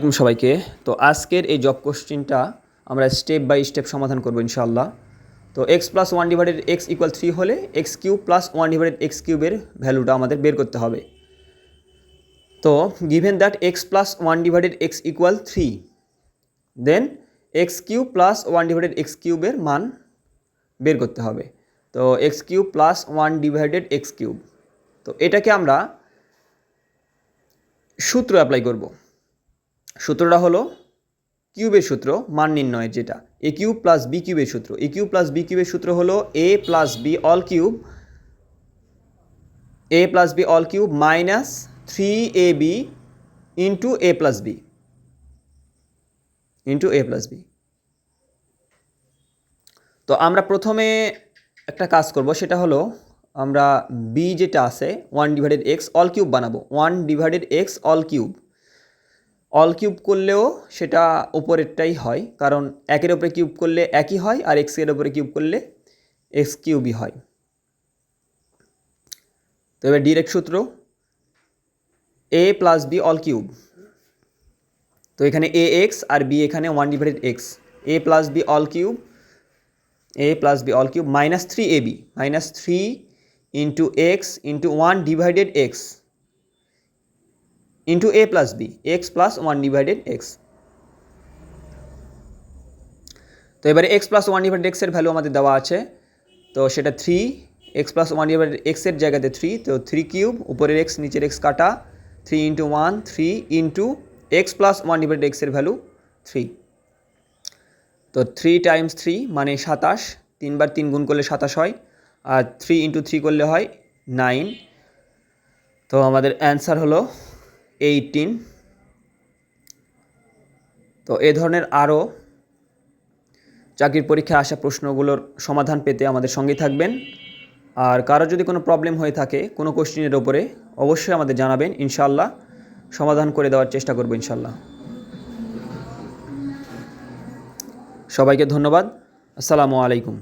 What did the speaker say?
আলাইকুম সবাইকে। তো আজকের এই জব কোশ্চেনটা আমরা স্টেপ বাই স্টেপ সমাধান করব ইনশাআল্লাহ। তো x plus one divided x equal 3 হলে x cube plus one divided x কিউবের ভ্যালুটা আমাদের বের করতে হবে। তো given that x plus one divided x equal 3, then x cube plus one divided x কিউবের মান বের করতে হবে। তো x cube plus one divided x cube, তো এটাকে আমরা সূত্র অ্যাপ্লাই করব। সূত্রটা হলো কিউবের সূত্র, মান নির্ণয়ের, যেটা এ কিউব প্লাস বি কিউবের সূত্র। এ কিউব প্লাস বি কিউবের সূত্র হলো a plus b whole cube, a plus b whole cube minus 3ab into a plus b into a plus b. তো আমরা প্রথমে একটা কাজ করব, সেটা হলো আমরা বি যেটা আছে one divided x whole cube বানাবো। One divided x whole cube, whole cube করলেও সেটা উপরেরটাই হয়, কারণ একের উপরে কিউব করলে একই হয়, আর এক্সের উপরে কিউব করলে এক্স কিউবই হয়। তো এবার ডিরেক্ট সূত্র a plus b whole cube. তো এখানে এ এক্স আর বি এখানে one divided x, a plus b whole cube, a plus b whole cube minus 3ab, minus 3 into x into one divided x into a plus b, x plus one divided x. তো এবারে x plus one divided এক্সের value আমাদের দেওয়া আছে, তো সেটা 3, x plus one divided এক্সের জায়গাতে 3, তো 3 কিউব, উপরের এক্স নিচের এক্স কাটা, 3 into 1 3 into x plus one divided এক্সের ভ্যালু 3। তো 3 টাইমস 3 মানে 27, 3 বার 3 গুণ করলে 27 হয়, আর 3 ইন্টু 3 করলে হয় 9। তো আমাদের অ্যান্সার হলো 18। তো এ ধরনের আরও চাকরির পরীক্ষায় আসা প্রশ্নগুলোর সমাধান পেতে আমাদের সঙ্গেই থাকবেন। আর কারো যদি কোনো প্রবলেম হয়ে থাকে কোনো কোশ্চেনের ওপরে, অবশ্যই আমাদের জানাবেন, ইনশাআল্লাহ সমাধান করে দেওয়ার চেষ্টা করব ইনশাআল্লাহ। সবাইকে ধন্যবাদ। আসসালামু আলাইকুম।